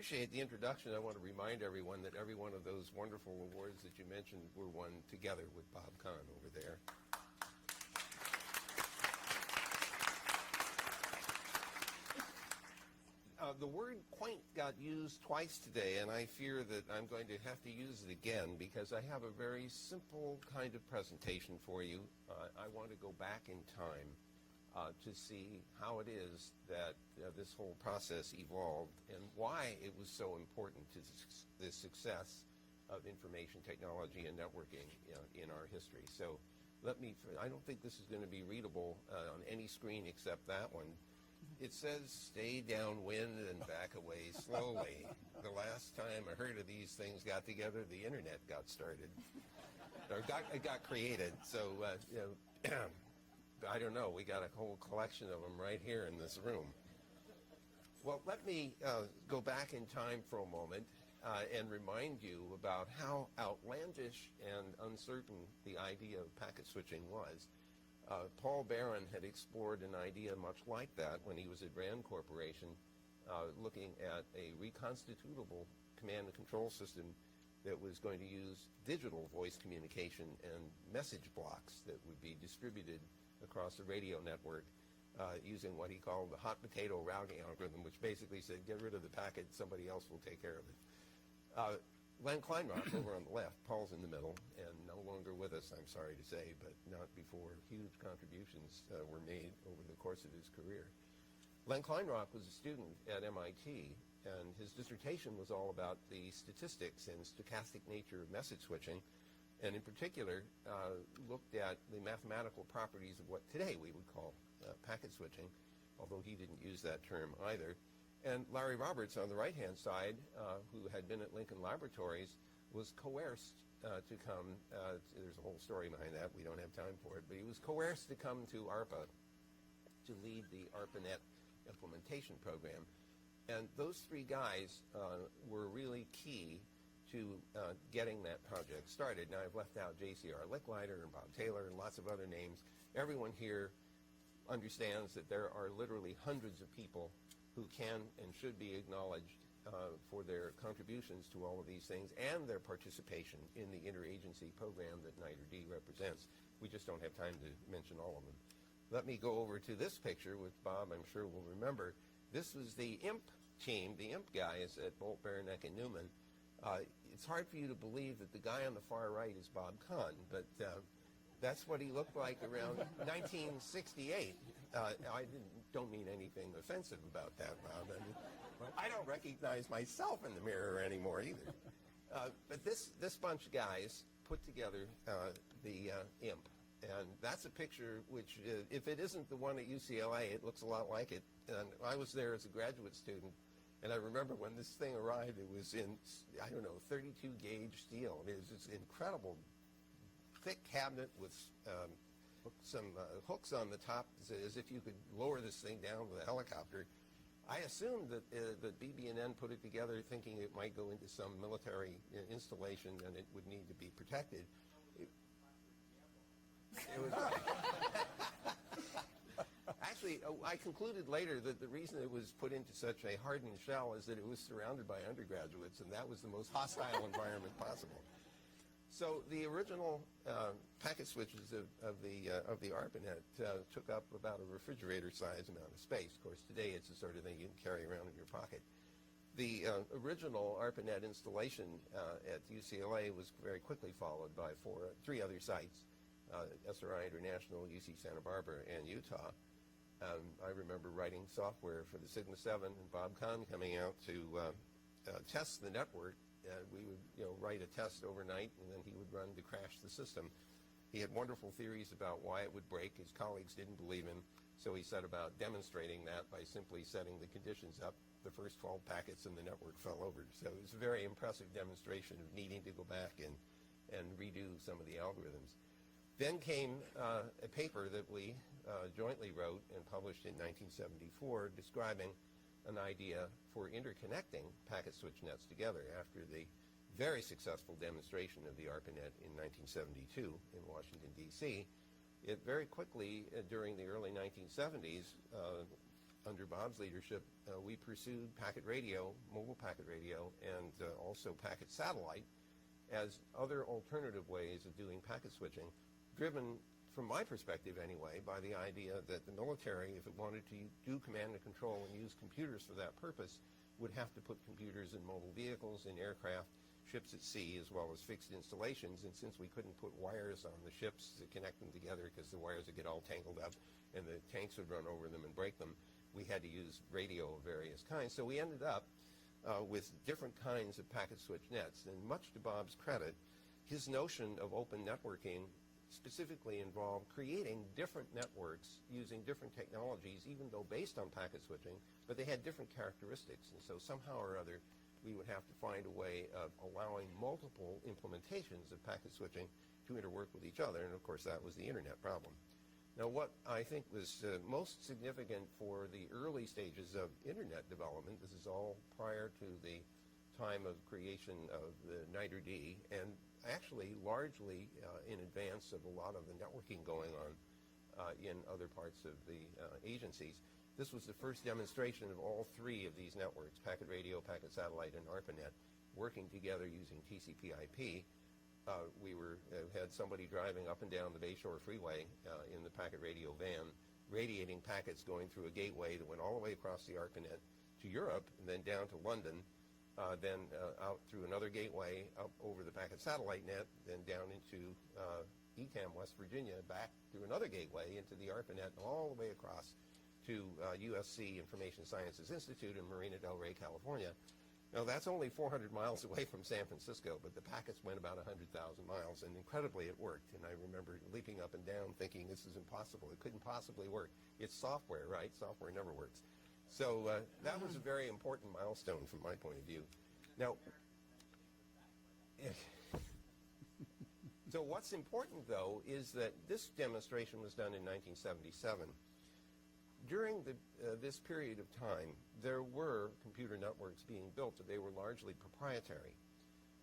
appreciate the introduction. I want to remind everyone that every one of those wonderful awards that you mentioned were won together with Bob Kahn over there. The word quaint got used twice today, and I fear that I'm going to have to use it again because I have a very simple kind of presentation for you. I want to go back in time to see how it is that this whole process evolved and why it was so important to the success of information technology and networking in our history. So I don't think this is going to be readable on any screen except that one. It says, stay downwind and back away slowly. The last time I heard of these things got together, the internet got started, or it got created. So, I don't know, we got a whole collection of them right here in this room. Well, let me go back in time for a moment and remind you about how outlandish and uncertain the idea of packet switching was. Paul Barron had explored an idea much like that when he was at Rand Corporation, looking at a reconstitutable command and control system that was going to use digital voice communication and message blocks that would be distributed across the radio network using what he called the hot potato routing algorithm, which basically said, get rid of the packet, somebody else will take care of it. Len Kleinrock over on the left, Paul's in the middle, and no longer with us, I'm sorry to say, but not before huge contributions were made over the course of his career. Len Kleinrock was a student at MIT, and his dissertation was all about the statistics and stochastic nature of message switching, and in particular looked at the mathematical properties of what today we would call packet switching, although he didn't use that term either. And Larry Roberts on the right-hand side, who had been at Lincoln Laboratories, was coerced to come, there's a whole story behind that, we don't have time for it, but he was coerced to come to ARPA to lead the ARPANET implementation program. And those three guys were really key to getting that project started. Now, I've left out J.C.R. Licklider and Bob Taylor and lots of other names. Everyone here understands that there are literally hundreds of people who can and should be acknowledged for their contributions to all of these things and their participation in the interagency program that NITRD represents. We just don't have time to mention all of them. Let me go over to this picture, which Bob, I'm sure, will remember. This was the IMP team, the IMP guys at Bolt, Beranek, and Newman. It's hard for you to believe that the guy on the far right is Bob Kahn, but that's what he looked like around 1968. I don't mean anything offensive about that, Bob. I mean, I don't recognize myself in the mirror anymore either. But this bunch of guys put together the IMP. And that's a picture which, if it isn't the one at UCLA, it looks a lot like it. And I was there as a graduate student. And I remember when this thing arrived, it was in, 32 gauge steel. I mean, it was this incredible thick cabinet with some hooks on the top as if you could lower this thing down with a helicopter. I assumed that BB&N put it together thinking it might go into some military installation and it would need to be protected. It was actually, I concluded later that the reason it was put into such a hardened shell is that it was surrounded by undergraduates, and that was the most hostile environment possible. So the original packet switches of the ARPANET took up about a refrigerator-sized amount of space. Of course, today it's the sort of thing you can carry around in your pocket. The original ARPANET installation at UCLA was very quickly followed by three other sites, SRI International, UC Santa Barbara, and Utah. I remember writing software for the Sigma 7 and Bob Kahn coming out to test the network. We would write a test overnight, and then he would run to crash the system. He had wonderful theories about why it would break. His colleagues didn't believe him, so he set about demonstrating that by simply setting the conditions up. The first 12 packets in the network fell over. So it was a very impressive demonstration of needing to go back and redo some of the algorithms. Then came a paper that we jointly wrote and published in 1974 describing an idea for interconnecting packet switch nets together after the very successful demonstration of the ARPANET in 1972 in Washington, D.C. It very quickly, during the early 1970s, under Bob's leadership, we pursued packet radio, mobile packet radio, and also packet satellite as other alternative ways of doing packet switching, driven, from my perspective anyway, by the idea that the military, if it wanted to do command and control and use computers for that purpose, would have to put computers in mobile vehicles, in aircraft, ships at sea, as well as fixed installations. And since we couldn't put wires on the ships to connect them together because the wires would get all tangled up and the tanks would run over them and break them, we had to use radio of various kinds. So we ended up with different kinds of packet switch nets. And much to Bob's credit, his notion of open networking specifically involved creating different networks using different technologies, even though based on packet switching, but they had different characteristics. And so somehow or other, we would have to find a way of allowing multiple implementations of packet switching to interwork with each other. And of course, that was the internet problem. Now, what I think was most significant for the early stages of internet development, this is all prior to the time of creation of the NITRD, and actually largely in advance of a lot of the networking going on in other parts of the agencies. This was the first demonstration of all three of these networks, packet radio, packet satellite, and ARPANET, working together using TCP/IP. We had somebody driving up and down the Bayshore Freeway in the packet radio van, radiating packets going through a gateway that went all the way across the ARPANET to Europe, and then down to London, then out through another gateway, up over the packet satellite net, then down into ECAM, West Virginia, back through another gateway into the ARPANET, and all the way across to USC Information Sciences Institute in Marina del Rey, California. Now, that's only 400 miles away from San Francisco, but the packets went about 100,000 miles, and incredibly it worked. And I remember leaping up and down thinking this is impossible. It couldn't possibly work. It's software, right? Software never works. So that was a very important milestone from my point of view. Now, so what's important, though, is that this demonstration was done in 1977. During this period of time, there were computer networks being built, but they were largely proprietary.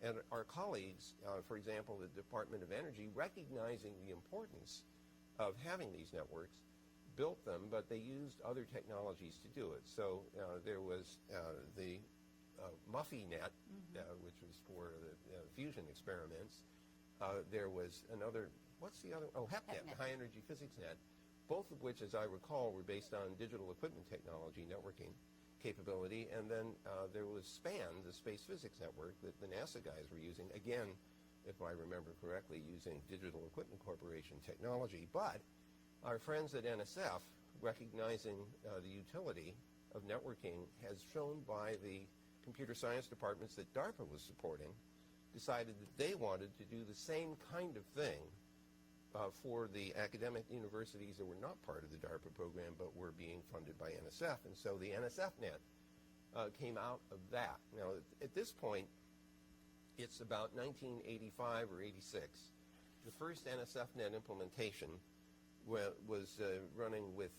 And our colleagues, for example, the Department of Energy, recognizing the importance of having these networks, built them, but they used other technologies to do it. So there was the MuffyNet, which was for the fusion experiments. There was another, what's the other? Oh, HEPNet, the High Energy Physics Net, both of which, as I recall, were based on digital equipment technology, networking capability. And then there was SPAN, the Space Physics Network, that the NASA guys were using, again, if I remember correctly, using Digital Equipment Corporation technology. But our friends at NSF, recognizing the utility of networking, as shown by the computer science departments that DARPA was supporting, decided that they wanted to do the same kind of thing for the academic universities that were not part of the DARPA program but were being funded by NSF. And so the Nsfnet came out of that. Now, at this point, it's about 1985 or 86. The first Nsfnet implementation was running with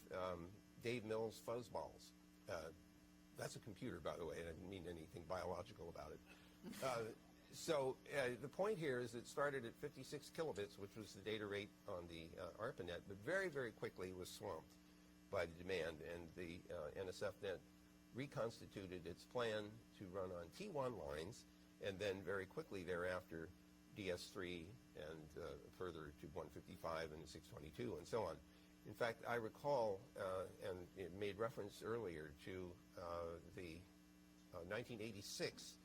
Dave Mills' fuzzballs. That's a computer, by the way. I didn't mean anything biological about it. So the point here is it started at 56 kilobits, which was the data rate on the ARPANET, but very, very quickly was swamped by the demand, and the Nsfnet reconstituted its plan to run on T1 lines, and then very quickly thereafter DS3 and further to 155 and 622 and so on. In fact, I recall, and it made reference earlier to the 1986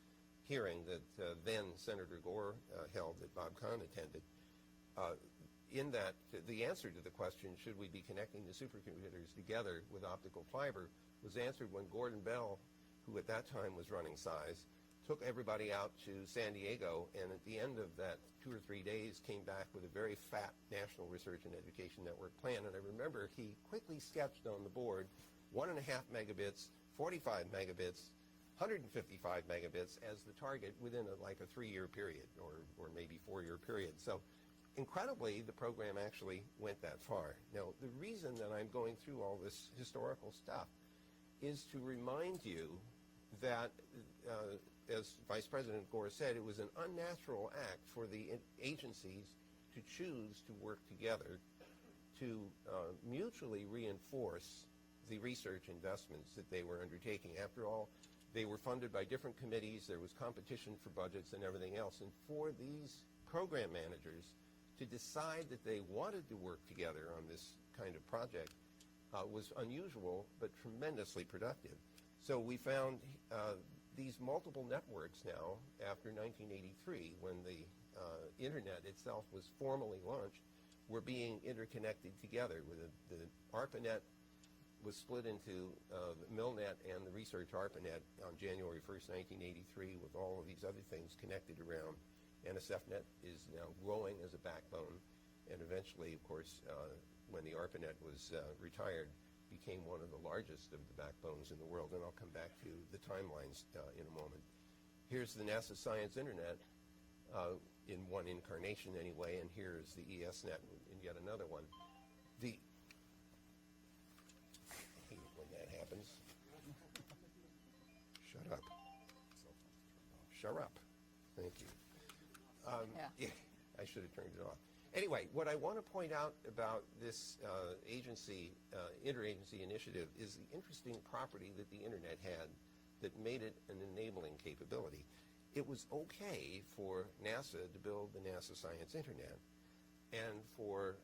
hearing that then Senator Gore held, that Bob Kahn attended. In that, the answer to the question, should we be connecting the supercomputers together with optical fiber, was answered when Gordon Bell, who at that time was running SIZE, took everybody out to San Diego, and at the end of that 2 or 3 days came back with a very fat National Research and Education Network plan. And I remember he quickly sketched on the board 1.5 megabits, 45 megabits, 155 megabits as the target within like a 3-year period or maybe 4-year period. So incredibly, the program actually went that far. Now, the reason that I'm going through all this historical stuff is to remind you that, as Vice President Gore said, it was an unnatural act for the agencies to choose to work together to mutually reinforce the research investments that they were undertaking. After all, they were funded by different committees. There was competition for budgets and everything else. And for these program managers to decide that they wanted to work together on this kind of project was unusual but tremendously productive. So we found these multiple networks now after 1983, when the Internet itself was formally launched, were being interconnected together. With the ARPANET was split into the MILNET and the Research ARPANET on January 1st, 1983, with all of these other things connected around. Nsfnet is now growing as a backbone, and eventually, of course, when the ARPANET was retired, became one of the largest of the backbones in the world. And I'll come back to the timelines in a moment. Here's the NASA Science Internet in one incarnation anyway, and here is the ESNet in yet another one. I hate when that happens. Shut up. Shut up. Thank you. Yeah, I should have turned it off. Anyway, what I want to point out about this interagency initiative is the interesting property that the Internet had that made it an enabling capability. It was okay for NASA to build the NASA Science Internet, and for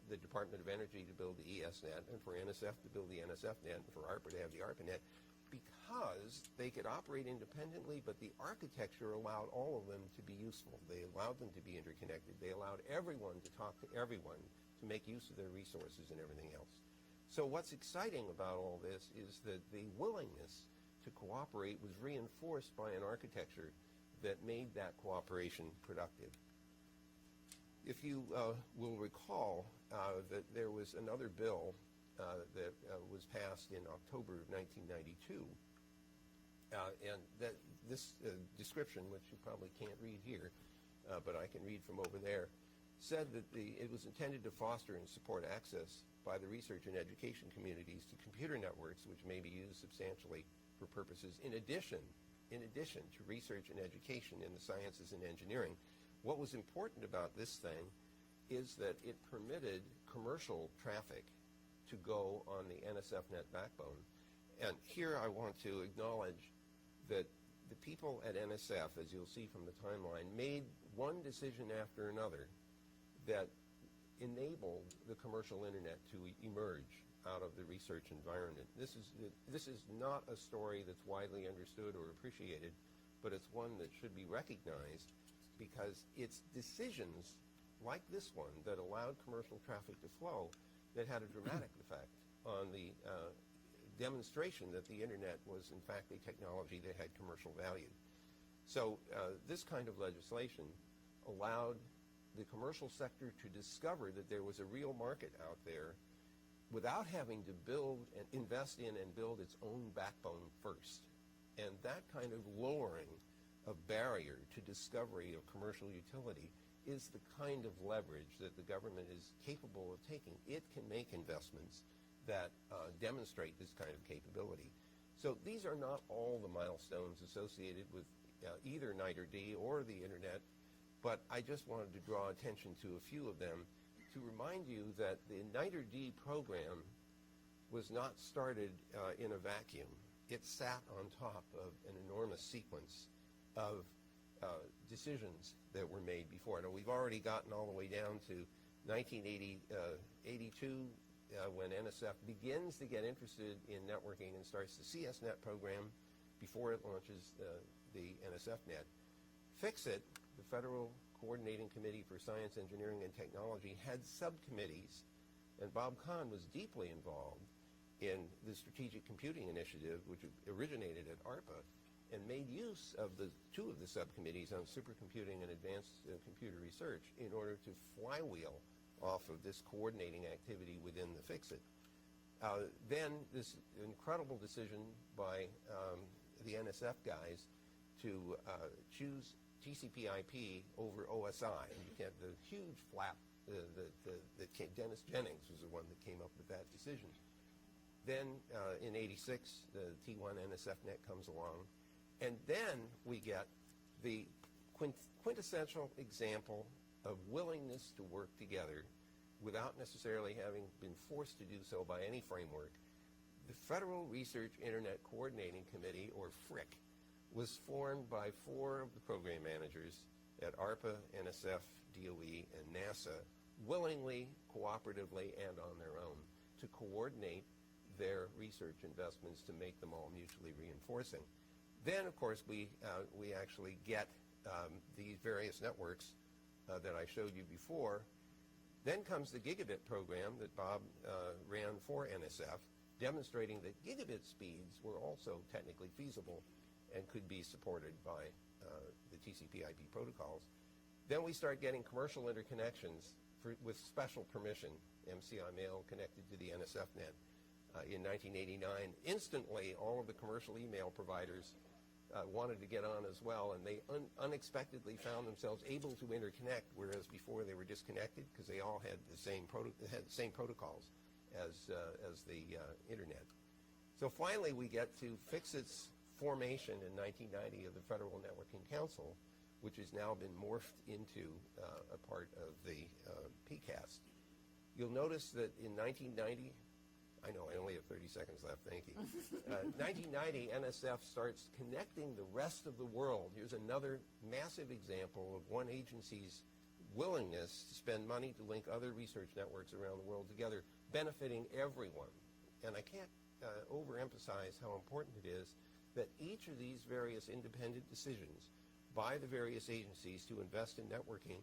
the Department of Energy to build the ESNet, and for NSF to build the NSFNet, and for ARPA to have the ARPANET, because they could operate independently, but the architecture allowed all of them to be useful. They allowed them to be interconnected. They allowed everyone to talk to everyone, to make use of their resources and everything else. So what's exciting about all this is that the willingness to cooperate was reinforced by an architecture that made that cooperation productive. If you will recall that there was another bill that was passed in October of 1992, and that this description, which you probably can't read here, but I can read from over there, said that it was intended to foster and support access by the research and education communities to computer networks which may be used substantially for purposes in addition to research and education in the sciences and engineering. What was important about this thing is that it permitted commercial traffic to go on the NSFNet backbone. And here I want to acknowledge that the people at NSF, as you'll see from the timeline, made one decision after another that enabled the commercial internet to emerge out of the research environment. This is not a story that's widely understood or appreciated, but it's one that should be recognized because it's decisions like this one that allowed commercial traffic to flow that had a dramatic effect on the demonstration that the internet was in fact a technology that had commercial value. So this kind of legislation allowed the commercial sector to discover that there was a real market out there without having to build and invest in and build its own backbone first. And that kind of lowering of barrier to discovery of commercial utility is the kind of leverage that the government is capable of taking. It can make investments that demonstrate this kind of capability. So these are not all the milestones associated with either NITRD or the internet, but I just wanted to draw attention to a few of them to remind you that the NITRD program was not started in a vacuum. It sat on top of an enormous sequence of decisions that were made before. Now, we've already gotten all the way down to 1982 when NSF begins to get interested in networking and starts the CSNet program before it launches the NSFNet. FICSIT, the Federal Coordinating Committee for Science, Engineering, and Technology, had subcommittees, and Bob Kahn was deeply involved in the Strategic Computing Initiative, which originated at ARPA, and made use of two of the subcommittees on supercomputing and advanced computer research in order to flywheel off of this coordinating activity within the FICSIT. Then this incredible decision by the NSF guys to choose TCP/IP over OSI. You get the huge flap that came. Dennis Jennings was the one that came up with that decision. Then in '86, the T1 NSFNet comes along. And then we get the quintessential example of willingness to work together without necessarily having been forced to do so by any framework. The Federal Research Internet Coordinating Committee, or FRIC, was formed by 4 of the program managers at ARPA, NSF, DOE, and NASA, willingly, cooperatively, and on their own, to coordinate their research investments to make them all mutually reinforcing. Then, of course, we actually get these various networks that I showed you before. Then comes the gigabit program that Bob ran for NSF, demonstrating that gigabit speeds were also technically feasible and could be supported by the TCP/IP protocols. Then we start getting commercial interconnections with special permission, MCI mail connected to the Nsfnet in 1989. Instantly, all of the commercial email providers wanted to get on as well, and they unexpectedly found themselves able to interconnect, whereas before they were disconnected because they all had the same protocols as the internet. So finally, we get to fix its formation in 1990 of the Federal Networking Council, which has now been morphed into a part of the PCAST. You'll notice that in 1990, I know I only have 30 seconds left, thank you. 1990, NSF starts connecting the rest of the world. Here's another massive example of one agency's willingness to spend money to link other research networks around the world together, benefiting everyone. And I can't overemphasize how important it is that each of these various independent decisions by the various agencies to invest in networking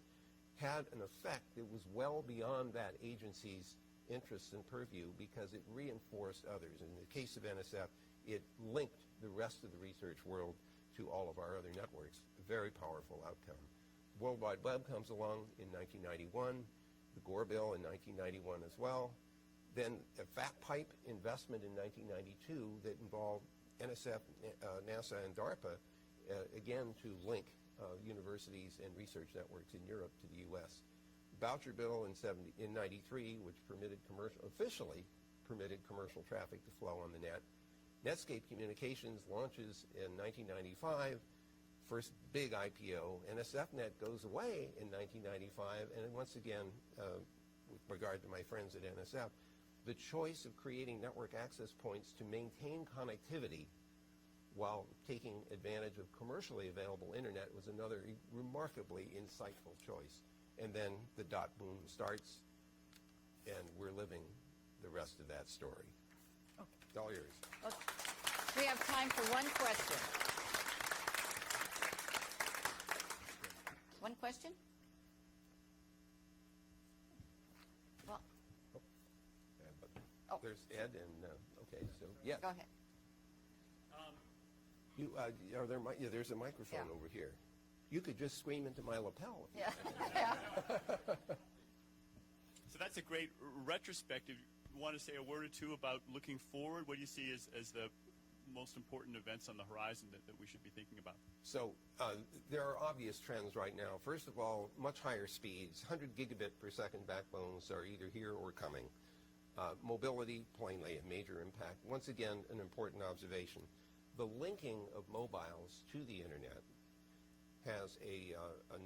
had an effect that was well beyond that agency's interests and purview, because it reinforced others. In the case of NSF, it linked the rest of the research world to all of our other networks. A very powerful outcome. World Wide Web comes along in 1991, the Gore Bill in 1991 as well. Then a fat pipe investment in 1992 that involved NSF, NASA, and DARPA, again to link universities and research networks in Europe to the U.S. Voucher Bill in 93, which officially permitted commercial traffic to flow on the net. Netscape Communications launches in 1995, first big IPO. Nsfnet goes away in 1995, and once again, with regard to my friends at NSF, the choice of creating network access points to maintain connectivity while taking advantage of commercially available internet was another remarkably insightful choice. And then the dot boom starts, and we're living the rest of that story. Okay. It's all yours. Okay. We have time for one question. One question? Well, oh. There's Ed, and okay, so yeah. Go ahead. There's a microphone over here. You could just scream into my lapel. Yeah. So that's a great retrospective. You want to say a word or two about looking forward? What do you see as the most important events on the horizon that we should be thinking about? So there are obvious trends right now. First of all, much higher speeds. 100 gigabit per second backbones are either here or coming. Mobility, plainly, a major impact. Once again, an important observation. The linking of mobiles to the internet has a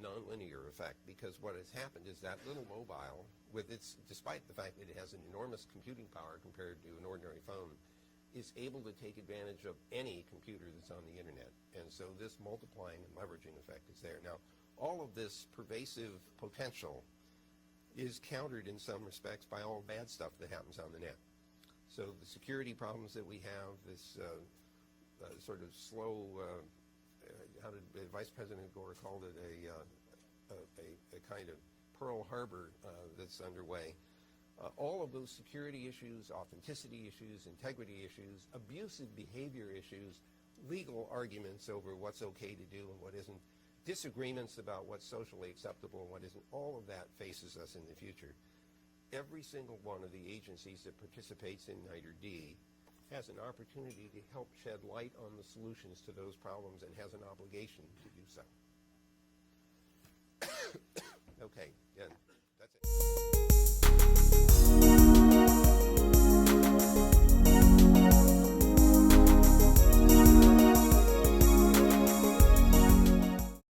nonlinear effect, because what has happened is that little mobile, despite the fact that it has an enormous computing power compared to an ordinary phone, is able to take advantage of any computer that's on the internet. And so this multiplying and leveraging effect is there. Now, all of this pervasive potential is countered in some respects by all bad stuff that happens on the net. So the security problems that we have, this sort of slow, how did Vice President Gore called it, a kind of Pearl Harbor that's underway. All of those security issues, authenticity issues, integrity issues, abusive behavior issues, legal arguments over what's okay to do and what isn't, disagreements about what's socially acceptable and what isn't, all of that faces us in the future. Every single one of the agencies that participates in NITRD has an opportunity to help shed light on the solutions to those problems and has an obligation to do so.